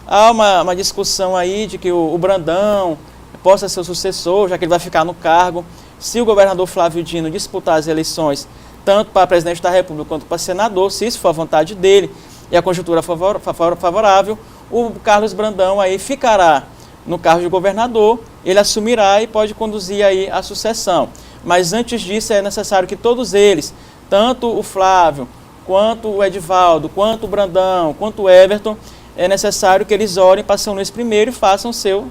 Há uma discussão aí de que o Brandão possa ser o sucessor, já que ele vai ficar no cargo. Se o governador Flávio Dino disputar as eleições, tanto para presidente da República quanto para senador, se isso for a vontade dele e a conjuntura favorável, o Carlos Brandão aí ficará no cargo de governador, ele assumirá e pode conduzir aí a sucessão. Mas antes disso é necessário que todos eles, tanto o Flávio, quanto o Edivaldo, quanto o Brandão, quanto o Everton, é necessário que eles orem para São Luís primeiro e façam seu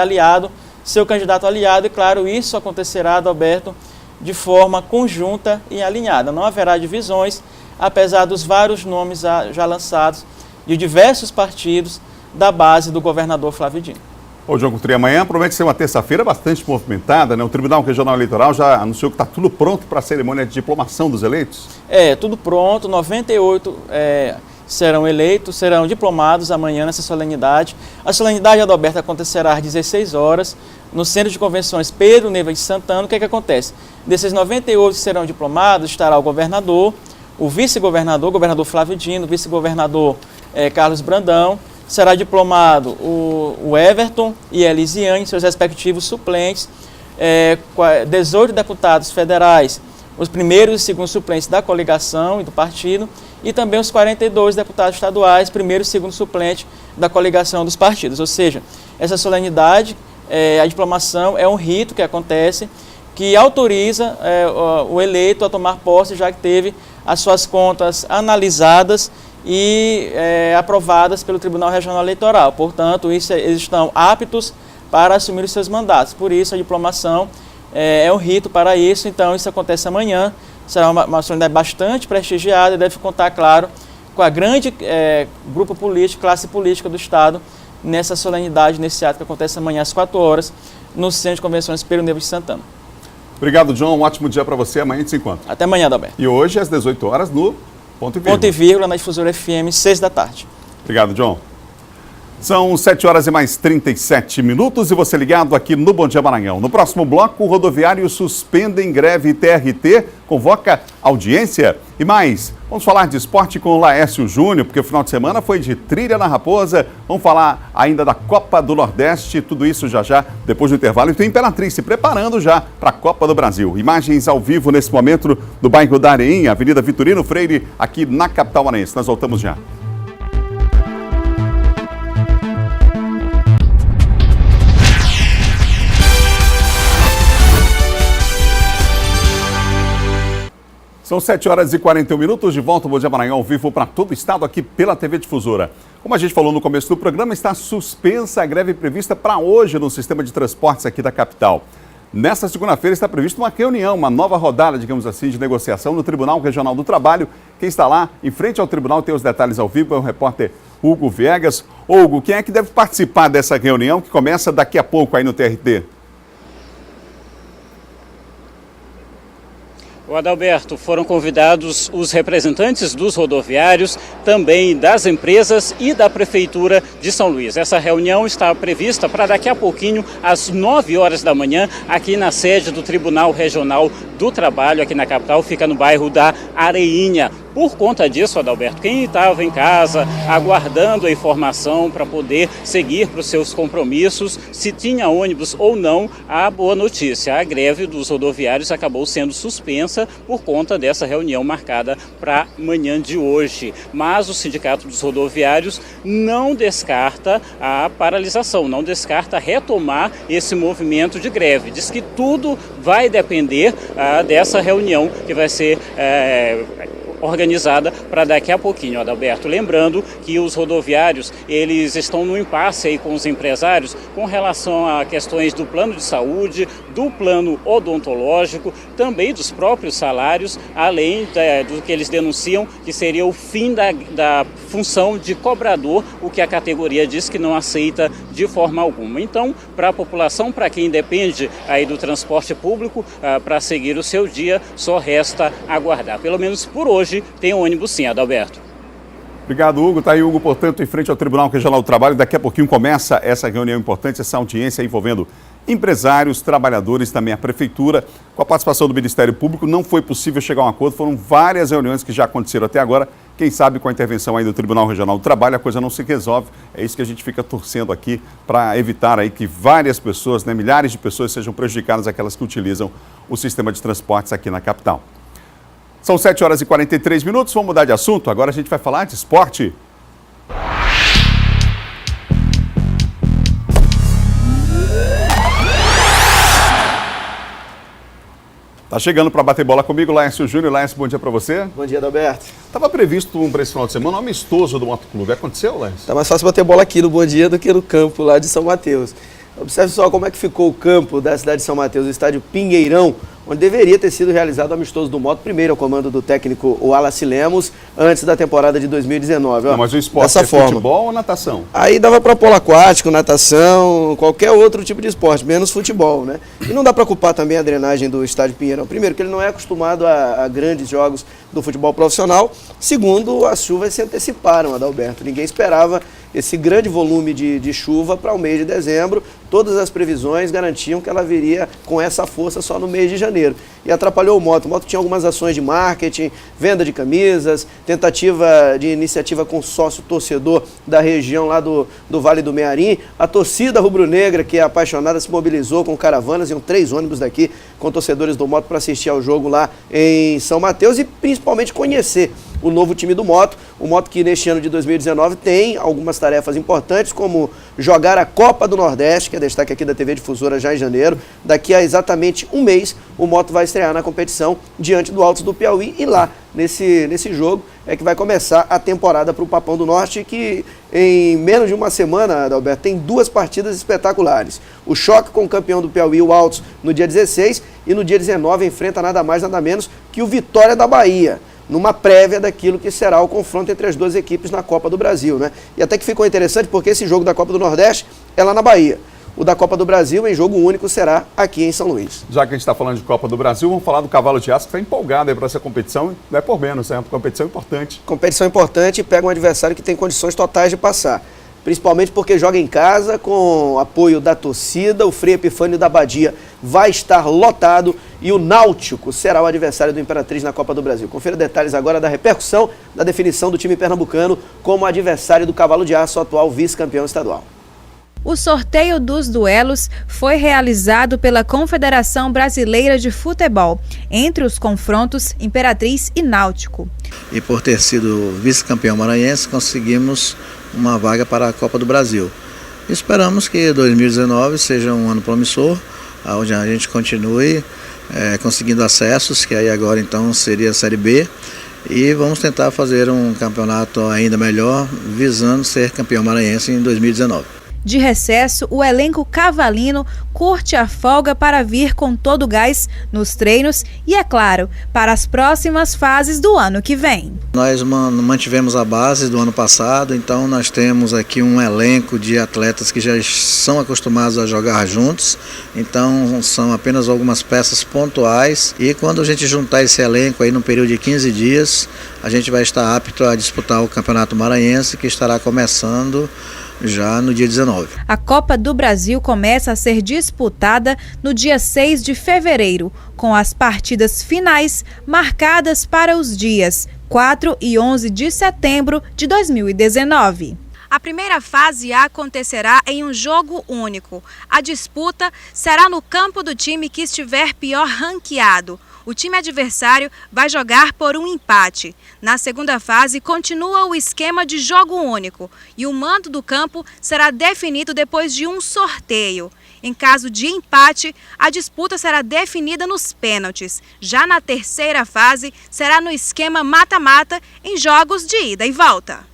aliado, seu candidato aliado. E claro, isso acontecerá, Adalberto, de forma conjunta e alinhada. Não haverá divisões, apesar dos vários nomes já lançados de diversos partidos da base do governador Flávio Dino. Ô, João Coutrinho, amanhã promete ser uma terça-feira bastante movimentada, né? O Tribunal Regional Eleitoral já anunciou que está tudo pronto para a cerimônia de diplomação dos eleitos? Tudo pronto, 98 serão diplomados amanhã nessa solenidade. A solenidade, Adalberto, acontecerá às 16 horas no Centro de Convenções Pedro Neiva de Santana. O que acontece? Desses 98 que serão diplomados, estará o governador, o vice-governador, o governador Flávio Dino, o vice-governador Carlos Brandão. Será diplomado o Everton e a Elisiane, seus respectivos suplentes, 18 deputados federais, os primeiros e segundos suplentes da coligação e do partido, e também os 42 deputados estaduais, primeiro e segundo suplente da coligação dos partidos. Ou seja, essa solenidade, a diplomação é um rito que acontece, que autoriza o eleito a tomar posse, já que teve as suas contas analisadas e aprovadas pelo Tribunal Regional Eleitoral. Portanto, eles estão aptos para assumir os seus mandatos. Por isso, a diplomação é um rito para isso. Então, isso acontece amanhã. Será uma solenidade bastante prestigiada e deve contar, claro, com a grande grupo político, classe política do Estado, nessa solenidade, nesse ato que acontece amanhã às 4 horas, no Centro de Convenções Pedro Neves de Santana. Obrigado, John. Um ótimo dia para você. Amanhã a gente se encontra. Até amanhã, Adalberto. E hoje, às 18 horas, no Ponto e Vírgula. Ponto e Vírgula, na Difusora FM, 6 da tarde. Obrigado, John. São 7 horas e mais 37 minutos e você ligado aqui no Bom Dia Maranhão. No próximo bloco, o rodoviário suspendem greve TRT, convoca audiência e mais. Vamos falar de esporte com o Laércio Júnior, porque o final de semana foi de trilha na Raposa. Vamos falar ainda da Copa do Nordeste, tudo isso já depois do intervalo. E tem Imperatriz se preparando já para a Copa do Brasil. Imagens ao vivo nesse momento do bairro da Areinha, Avenida Vitorino Freire, aqui na capital maranhense. Nós voltamos já. São 7 horas e 41 minutos, de volta ao Bom Dia Maranhão, ao vivo para todo o estado, aqui pela TV Difusora. Como a gente falou no começo do programa, está suspensa a greve prevista para hoje no sistema de transportes aqui da capital. Nesta segunda-feira está prevista uma reunião, uma nova rodada, digamos assim, de negociação no Tribunal Regional do Trabalho. Quem está lá, em frente ao tribunal, tem os detalhes ao vivo, é o repórter Hugo Viegas. Hugo, quem é que deve participar dessa reunião que começa daqui a pouco aí no TRT? O Adalberto, foram convidados os representantes dos rodoviários, também das empresas e da Prefeitura de São Luís. Essa reunião está prevista para daqui a pouquinho, às 9 horas da manhã, aqui na sede do Tribunal Regional do Trabalho, aqui na capital, fica no bairro da Areinha. Por conta disso, Adalberto, quem estava em casa aguardando a informação para poder seguir para os seus compromissos, se tinha ônibus ou não, a boa notícia, a greve dos rodoviários acabou sendo suspensa por conta dessa reunião marcada para amanhã de hoje. Mas o Sindicato dos Rodoviários não descarta a paralisação, não descarta retomar esse movimento de greve. Diz que tudo vai depender dessa reunião que vai ser organizada para daqui a pouquinho, Adalberto. Lembrando que os rodoviários, eles estão no impasse aí com os empresários com relação a questões do plano de saúde, do plano odontológico, também dos próprios salários, além do que eles denunciam que seria o fim da função de cobrador, o que a categoria diz que não aceita de forma alguma. Então, para a população, para quem depende aí do transporte público, para seguir o seu dia, só resta aguardar. Pelo menos por hoje, tem ônibus sim, Adalberto. Obrigado, Hugo. Está aí, Hugo, portanto, em frente ao Tribunal Regional do Trabalho. Daqui a pouquinho começa essa reunião importante, essa audiência envolvendo empresários, trabalhadores, também a Prefeitura. Com a participação do Ministério Público, não foi possível chegar a um acordo. Foram várias reuniões que já aconteceram até agora. Quem sabe com a intervenção aí do Tribunal Regional do Trabalho, a coisa não se resolve. É isso que a gente fica torcendo aqui para evitar aí que várias pessoas, milhares de pessoas sejam prejudicadas, aquelas que utilizam o sistema de transportes aqui na capital. São 7 horas e 43 minutos, vamos mudar de assunto. Agora a gente vai falar de esporte. Tá chegando para bater bola comigo, Laércio Júnior. Laércio, bom dia para você. Bom dia, Adalberto. Estava previsto para esse final de semana um amistoso do Motoclube. Aconteceu, Laércio? Tá mais fácil bater bola aqui no Bom Dia do que no campo lá de São Mateus. Observe só como é que ficou o campo da cidade de São Mateus, o estádio Pinheirão, onde deveria ter sido realizado o amistoso do Moto, primeiro ao comando do técnico Wallace Lemos, antes da temporada de 2019. Não, mas o esporte futebol ou natação? Aí dava para polo aquático, natação, qualquer outro tipo de esporte, menos futebol, né? E não dá para culpar também a drenagem do estádio Pinheirão. Primeiro, que ele não é acostumado a grandes jogos do futebol profissional. Segundo, as chuvas se anteciparam, Adalberto. Ninguém esperava esse grande volume de chuva para o mês de dezembro. Todas as previsões garantiam que ela viria com essa força só no mês de janeiro. E atrapalhou o Moto. O Moto tinha algumas ações de marketing, venda de camisas, tentativa de iniciativa com sócio-torcedor da região lá do Vale do Mearim. A torcida rubro-negra, que é apaixonada, se mobilizou com caravanas, iam 3 ônibus daqui com torcedores do Moto para assistir ao jogo lá em São Mateus e principalmente conhecer o novo time do Moto. O Moto que neste ano de 2019 tem algumas tarefas importantes, como jogar a Copa do Nordeste, que é destaque aqui da TV Difusora já em janeiro. Daqui a exatamente um mês, o Moto vai estrear na competição diante do Altos do Piauí e lá, nesse jogo, é que vai começar a temporada para o Papão do Norte, que em menos de uma semana, Adalberto, tem 2 partidas espetaculares. O choque com o campeão do Piauí, o Altos, no dia 16, e no dia 19 enfrenta nada mais, nada menos que o Vitória da Bahia. numa prévia daquilo que será o confronto entre as duas equipes na Copa do Brasil, né? E até que ficou interessante porque esse jogo da Copa do Nordeste é lá na Bahia. O da Copa do Brasil, em jogo único, será aqui em São Luís. Já que a gente está falando de Copa do Brasil, vamos falar do Cavalo de Aço, que está empolgado para essa competição, não é por menos, é uma competição importante. Competição importante e pega um adversário que tem condições totais de passar. Principalmente porque joga em casa, com apoio da torcida, o Frei Epifânio da Badia vai estar lotado e o Náutico será o adversário do Imperatriz na Copa do Brasil. Confira detalhes agora da repercussão da definição do time pernambucano como adversário do Cavalo de Aço, atual vice-campeão estadual. O sorteio dos duelos foi realizado pela Confederação Brasileira de Futebol, entre os confrontos Imperatriz e Náutico. E por ter sido vice-campeão maranhense, conseguimos uma vaga para a Copa do Brasil. Esperamos que 2019 seja um ano promissor, onde a gente continue conseguindo acessos, que aí agora então seria a Série B, e vamos tentar fazer um campeonato ainda melhor, visando ser campeão maranhense em 2019. De recesso, o elenco cavalino curte a folga para vir com todo o gás nos treinos e, é claro, para as próximas fases do ano que vem. Nós mantivemos a base do ano passado, então nós temos aqui um elenco de atletas que já são acostumados a jogar juntos, então são apenas algumas peças pontuais e quando a gente juntar esse elenco aí no período de 15 dias, a gente vai estar apto a disputar o Campeonato Maranhense, que estará começando já no dia 19. A Copa do Brasil começa a ser disputada no dia 6 de fevereiro, com as partidas finais marcadas para os dias 4 e 11 de setembro de 2019. A primeira fase acontecerá em um jogo único. A disputa será no campo do time que estiver pior ranqueado. O time adversário vai jogar por um empate. Na segunda fase, continua o esquema de jogo único e o mando do campo será definido depois de um sorteio. Em caso de empate, a disputa será definida nos pênaltis. Já na terceira fase, será no esquema mata-mata em jogos de ida e volta.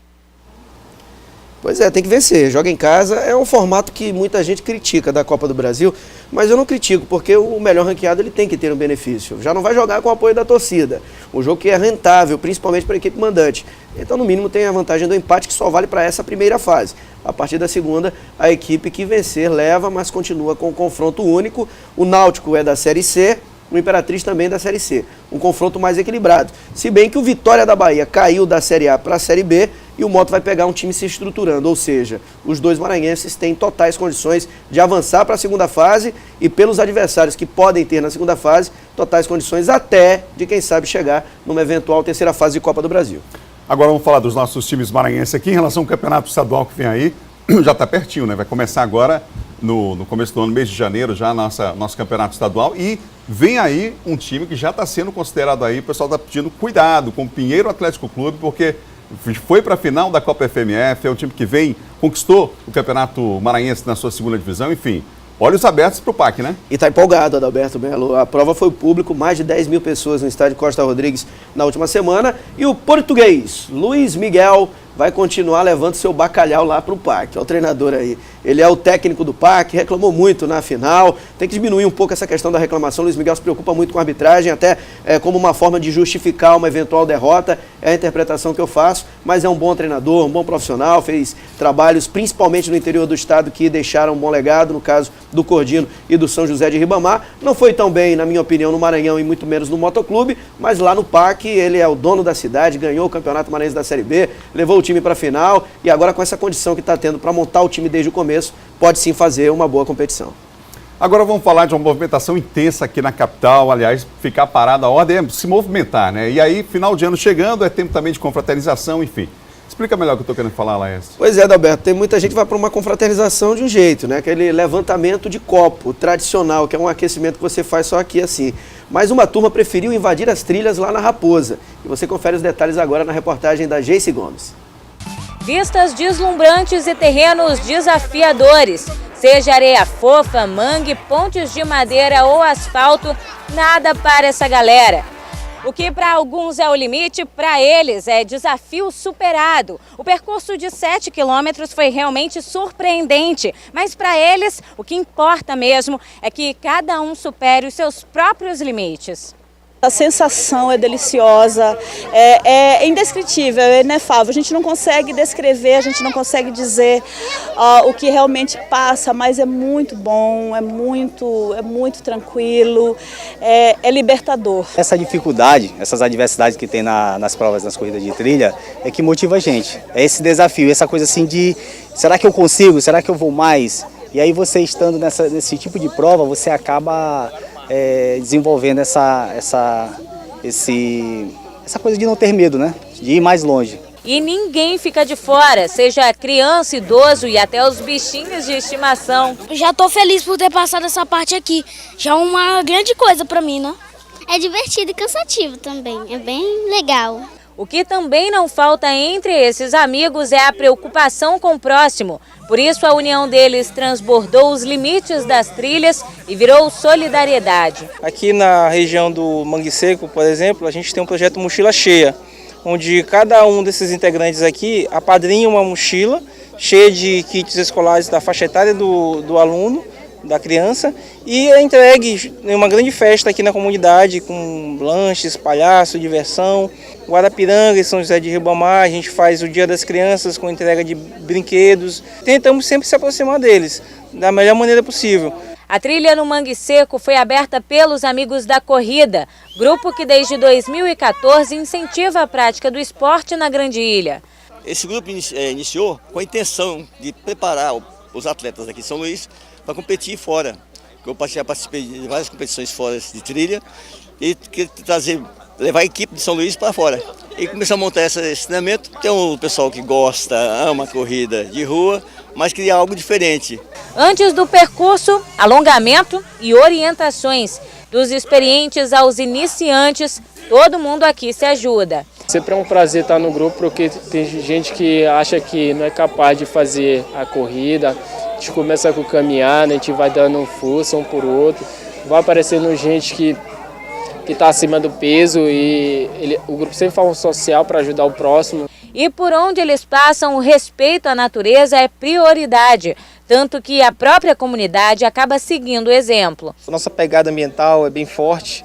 Pois é, tem que vencer. Joga em casa é um formato que muita gente critica da Copa do Brasil, mas eu não critico, porque o melhor ranqueado ele tem que ter um benefício. Já não vai jogar com o apoio da torcida. Um jogo que é rentável, principalmente para a equipe mandante. Então, no mínimo, tem a vantagem do empate que só vale para essa primeira fase. A partir da segunda, a equipe que vencer leva, mas continua com o confronto único. O Náutico é da Série C, o Imperatriz também da Série C. Um confronto mais equilibrado. Se bem que o Vitória da Bahia caiu da Série A para a Série B e o Moto vai pegar um time se estruturando. Ou seja, os dois maranhenses têm totais condições de avançar para a segunda fase e pelos adversários que podem ter na segunda fase, totais condições até de, quem sabe, chegar numa eventual terceira fase de Copa do Brasil. Agora vamos falar dos nossos times maranhenses aqui em relação ao campeonato estadual que vem aí. Já está pertinho, né? Vai começar agora no começo do ano, mês de janeiro, já nosso campeonato estadual. E vem aí um time que já está sendo considerado aí, o pessoal está pedindo cuidado com o Pinheiro Atlético Clube, porque foi para a final da Copa FMF, é um time que conquistou o campeonato maranhense na sua segunda divisão, enfim. Olhos abertos para o PAC, né? E está empolgado, Adalberto Melo. A prova foi público, mais de 10 mil pessoas no estádio Costa Rodrigues na última semana. E o português, Luiz Miguel, vai continuar levando seu bacalhau lá para o PAC. Olha o treinador aí. Ele é o técnico do PAC, reclamou muito na final. Tem que diminuir um pouco essa questão da reclamação. Luiz Miguel se preocupa muito com a arbitragem, até como uma forma de justificar uma eventual derrota. É a interpretação que eu faço, mas é um bom treinador, um bom profissional. Fez trabalhos principalmente no interior do estado que deixaram um bom legado, no caso do Cordino e do São José de Ribamar. Não foi tão bem, na minha opinião, no Maranhão e muito menos no Motoclube, mas lá no PAC ele é o dono da cidade, ganhou o Campeonato Maranhense da Série B, levou o time para a final e agora com essa condição que está tendo para montar o time desde o começo, pode sim fazer uma boa competição. Agora vamos falar de uma movimentação intensa aqui na capital, aliás, ficar parada a ordem é se movimentar, né? E aí, final de ano chegando, é tempo também de confraternização, enfim. Explica melhor o que eu estou querendo falar, Laércio. Pois é, Adalberto, tem muita gente que vai para uma confraternização de um jeito, né? Aquele levantamento de copo tradicional, que é um aquecimento que você faz só aqui assim. Mas uma turma preferiu invadir as trilhas lá na Raposa. E você confere os detalhes agora na reportagem da Geice Gomes. Vistas deslumbrantes e terrenos desafiadores. Seja areia fofa, mangue, pontes de madeira ou asfalto, nada para essa galera. O que para alguns é o limite, para eles é desafio superado. O percurso de 7 quilômetros foi realmente surpreendente, mas para eles o que importa mesmo é que cada um supere os seus próprios limites. A sensação é deliciosa, é indescritível, é inefável. A gente não consegue descrever, a gente não consegue dizer o que realmente passa, mas é muito bom, é muito tranquilo, é libertador. Essa dificuldade, essas adversidades que tem nas provas, nas corridas de trilha, é que motiva a gente. É esse desafio, essa coisa assim de, será que eu consigo, será que eu vou mais? E aí você estando nesse tipo de prova, você acaba desenvolvendo essa coisa de não ter medo, né? De ir mais longe. E ninguém fica de fora, seja criança, idoso e até os bichinhos de estimação. Já estou feliz por ter passado essa parte aqui, já é uma grande coisa para mim, né? É divertido e cansativo também, é bem legal. O que também não falta entre esses amigos é a preocupação com o próximo. Por isso, a união deles transbordou os limites das trilhas e virou solidariedade. Aqui na região do Mangue Seco, por exemplo, a gente tem um projeto Mochila Cheia, onde cada um desses integrantes aqui apadrinha uma mochila cheia de kits escolares da faixa etária do aluno, da criança, e é entregue em uma grande festa aqui na comunidade, com lanches, palhaço, diversão. Guarapiranga e São José de Ribamar, a gente faz o Dia das Crianças com entrega de brinquedos. Tentamos sempre se aproximar deles, da melhor maneira possível. A trilha no Mangue Seco foi aberta pelos Amigos da Corrida, grupo que desde 2014 incentiva a prática do esporte na Grande Ilha. Esse grupo iniciou com a intenção de preparar os atletas aqui de São Luís para competir fora. Eu já participei de várias competições fora de trilha e levar a equipe de São Luís para fora. E começar a montar esse treinamento. Tem um pessoal que gosta, ama corrida de rua, mas queria algo diferente. Antes do percurso, alongamento e orientações. Dos experientes aos iniciantes, todo mundo aqui se ajuda. Sempre é um prazer estar no grupo, porque tem gente que acha que não é capaz de fazer a corrida. A gente começa com caminhar, né? A gente vai dando força um por outro. Vai aparecendo gente que está acima do peso e o grupo sempre faz um social para ajudar o próximo. E por onde eles passam, o respeito à natureza é prioridade, tanto que a própria comunidade acaba seguindo o exemplo. Nossa pegada ambiental é bem forte,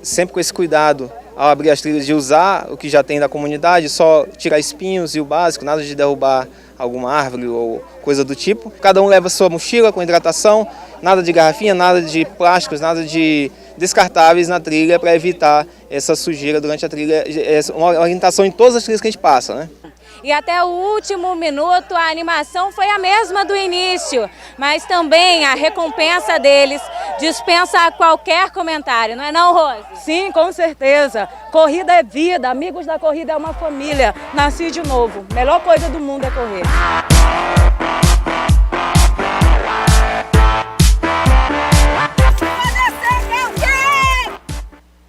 sempre com esse cuidado ao abrir as trilhas de usar o que já tem da comunidade, só tirar espinhos e o básico, nada de derrubar alguma árvore ou coisa do tipo. Cada um leva sua mochila com hidratação, nada de garrafinha, nada de plásticos, nada de descartáveis na trilha para evitar essa sujeira durante a trilha. É uma orientação em todas as trilhas que a gente passa, né? E até o último minuto a animação foi a mesma do início, mas também a recompensa deles dispensa qualquer comentário, não é não, Rose? Sim, com certeza. Corrida é vida, Amigos da Corrida é uma família. Nasci de novo. Melhor coisa do mundo é correr.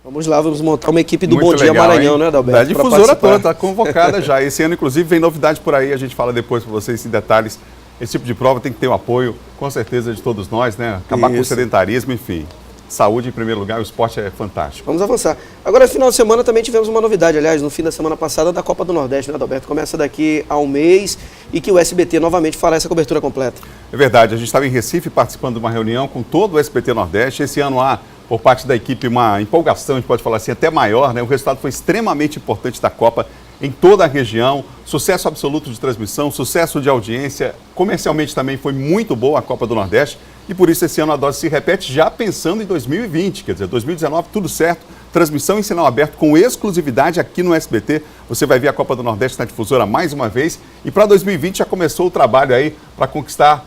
Vamos lá, vamos montar uma equipe do Muito Bom Dia legal, Maranhão, hein? né, Adalberto? Da difusora toda, está convocada já. Esse ano, inclusive, vem novidade por aí, a gente fala depois para vocês em detalhes. Esse tipo de prova tem que ter o apoio, com certeza, de todos nós, né? Acabar com o sedentarismo, enfim. Saúde em primeiro lugar, o esporte é fantástico. Vamos avançar. Agora, final de semana também tivemos uma novidade, aliás, no fim da semana passada, da Copa do Nordeste, né, Adalberto? Começa daqui a um mês e que o SBT novamente fará essa cobertura completa. É verdade, a gente estava em Recife participando de uma reunião com todo o SBT Nordeste. Esse ano há, por parte da equipe, uma empolgação, a gente pode falar assim, até maior, né? O resultado foi extremamente importante da Copa em toda a região. Sucesso absoluto de transmissão, sucesso de audiência. Comercialmente também foi muito boa a Copa do Nordeste. E por isso esse ano a dose se repete já pensando em 2020, quer dizer, 2019 tudo certo, transmissão em sinal aberto com exclusividade aqui no SBT. Você vai ver a Copa do Nordeste na difusora mais uma vez. E para 2020 já começou o trabalho aí para conquistar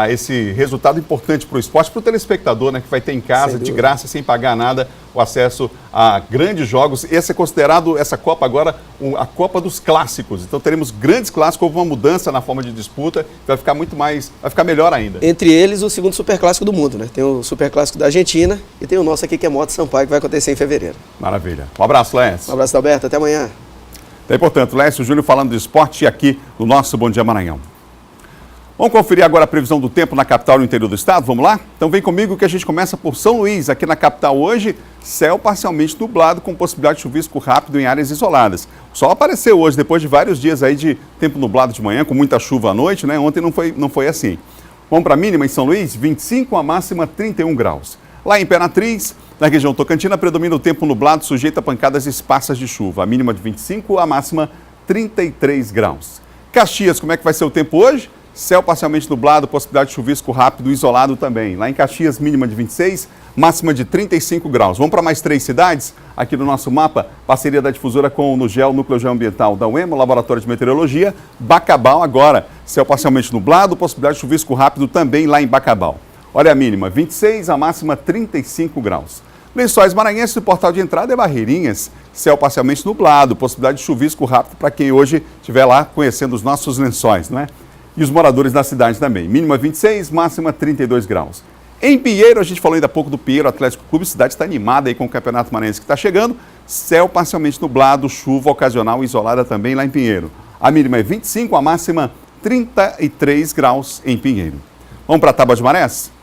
esse resultado importante para o esporte, para o telespectador, né, que vai ter em casa, de graça, sem pagar nada, o acesso a grandes jogos. Esse é considerado, essa Copa agora, a Copa dos Clássicos. Então teremos grandes clássicos, houve uma mudança na forma de disputa, vai ficar muito mais, vai ficar melhor ainda. Entre eles, o segundo superclássico do mundo, né? Tem o superclássico da Argentina e tem o nosso aqui que é Moto Sampaio, que vai acontecer em fevereiro. Maravilha. Um abraço, Lécio. Um abraço, Alberto. Até amanhã. Então, portanto, Lécio Júnior falando de esporte aqui no nosso Bom Dia Maranhão. Vamos conferir agora a previsão do tempo na capital e no interior do estado? Vamos lá? Então vem comigo que a gente começa por São Luís. Aqui na capital hoje, céu parcialmente nublado com possibilidade de chuvisco rápido em áreas isoladas. O sol apareceu hoje, depois de vários dias aí de tempo nublado de manhã, com muita chuva à noite, né? Ontem não foi assim. Vamos para a mínima em São Luís, 25, a máxima 31 graus. Lá em Imperatriz, Na região tocantina, predomina o tempo nublado, sujeito a pancadas esparsas de chuva. A mínima de 25, a máxima 33 graus. Caxias, como é que vai ser o tempo hoje? Céu parcialmente nublado, possibilidade de chuvisco rápido e isolado também. Lá em Caxias, mínima de 26, máxima de 35 graus. Vamos para mais 3 cidades? Aqui no nosso mapa, parceria da difusora com o NUGEL, Núcleo Geoambiental da UEMA, Laboratório de Meteorologia, Bacabal agora. Céu parcialmente nublado, possibilidade de chuvisco rápido também lá em Bacabal. Olha a mínima, 26, a máxima 35 graus. Lençóis Maranhenses, o portal de entrada é Barreirinhas. Céu parcialmente nublado, possibilidade de chuvisco rápido para quem hoje estiver lá conhecendo os nossos lençóis, não é? E os moradores da cidade também. Mínima 26, máxima 32 graus. Em Pinheiro, a gente falou ainda há pouco do Pinheiro Atlético Clube. A cidade está animada aí com o Campeonato Maranhense que está chegando. Céu parcialmente nublado, chuva ocasional isolada também lá em Pinheiro. A mínima é 25, a máxima 33 graus em Pinheiro. Vamos para Tábua de Marés?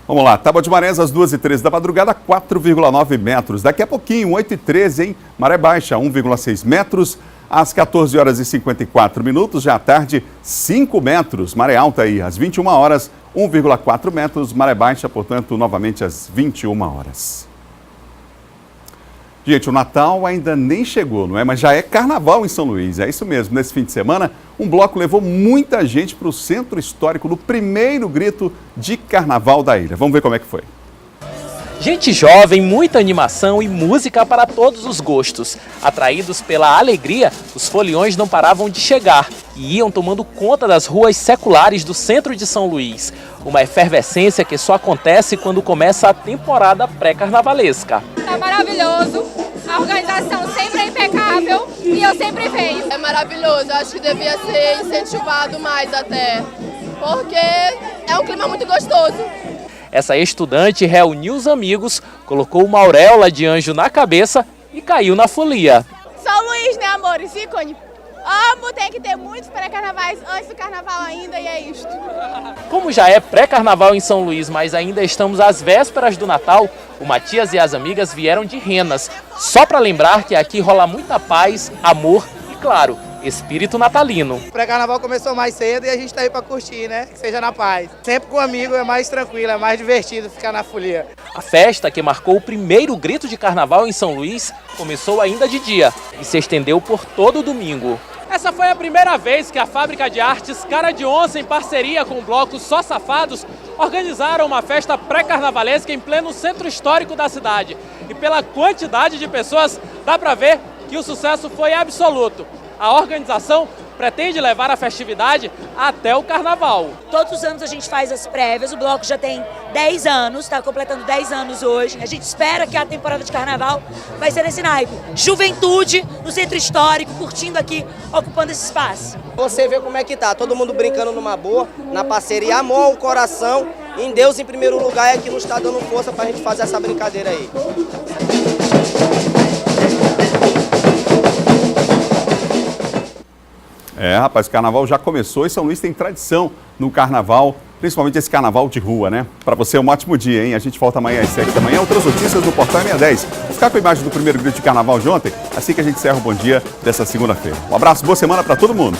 Vamos lá, Tábua de Marés, às 2h13 da madrugada, 4,9 metros. Daqui a pouquinho, 8h13, hein? Maré baixa, 1,6 metros. Às 14h54, já à tarde, 5 metros. Maré alta aí, às 21 horas, 1,4 metros. Maré baixa, portanto, novamente às 21 horas. Gente, o Natal ainda nem chegou, não é? Mas já é carnaval em São Luís, é isso mesmo. Nesse fim de semana, um bloco levou muita gente para o centro histórico no primeiro grito de carnaval da ilha. Vamos ver como é que foi. Gente jovem, muita animação e música para todos os gostos. Atraídos pela alegria, os foliões não paravam de chegar e iam tomando conta das ruas seculares do centro de São Luís. Uma efervescência que só acontece quando começa a temporada pré-carnavalesca. Tá maravilhoso, a organização sempre é impecável e eu sempre venho. É maravilhoso, eu acho que devia ser incentivado mais até, porque é um clima muito gostoso. Essa estudante reuniu os amigos, colocou uma auréola de anjo na cabeça e caiu na folia. São Luís, né, amores? Ícone. Amo, tem que ter muitos pré-carnavais antes do carnaval ainda e é isto. Como já é pré-carnaval em São Luís, mas ainda estamos às vésperas do Natal, o Matias e as amigas vieram de Renas, só para lembrar que aqui rola muita paz, amor e, claro, espírito natalino. O pré-carnaval começou mais cedo e a gente tá aí para curtir, né? Que seja na paz. Sempre com amigo é mais tranquilo, é mais divertido ficar na folia. A festa, que marcou o primeiro grito de carnaval em São Luís, começou ainda de dia e se estendeu por todo o domingo. Essa foi a primeira vez que a Fábrica de Artes Cara de Onça, em parceria com o bloco Só Safados, organizaram uma festa pré-carnavalesca em pleno centro histórico da cidade. E pela quantidade de pessoas, dá para ver que o sucesso foi absoluto. A organização pretende levar a festividade até o carnaval. Todos os anos a gente faz as prévias, o bloco já tem 10 anos, está completando 10 anos hoje. A gente espera que a temporada de carnaval vai ser nesse naipe. Juventude no centro histórico, curtindo aqui, ocupando esse espaço. Você vê como é que tá, todo mundo brincando numa boa, na parceria, amor ao coração, em Deus em primeiro lugar é que nos está dando força pra gente fazer essa brincadeira aí. É, rapaz, o carnaval já começou e São Luís tem tradição no carnaval, principalmente esse carnaval de rua, né? Para você, um ótimo dia, hein? A gente volta amanhã às 7 da manhã. Outras notícias no Portal 610. Vou ficar com a imagem do primeiro grito de carnaval de ontem, assim que a gente encerra o Bom Dia dessa segunda-feira. Um abraço, boa semana para todo mundo.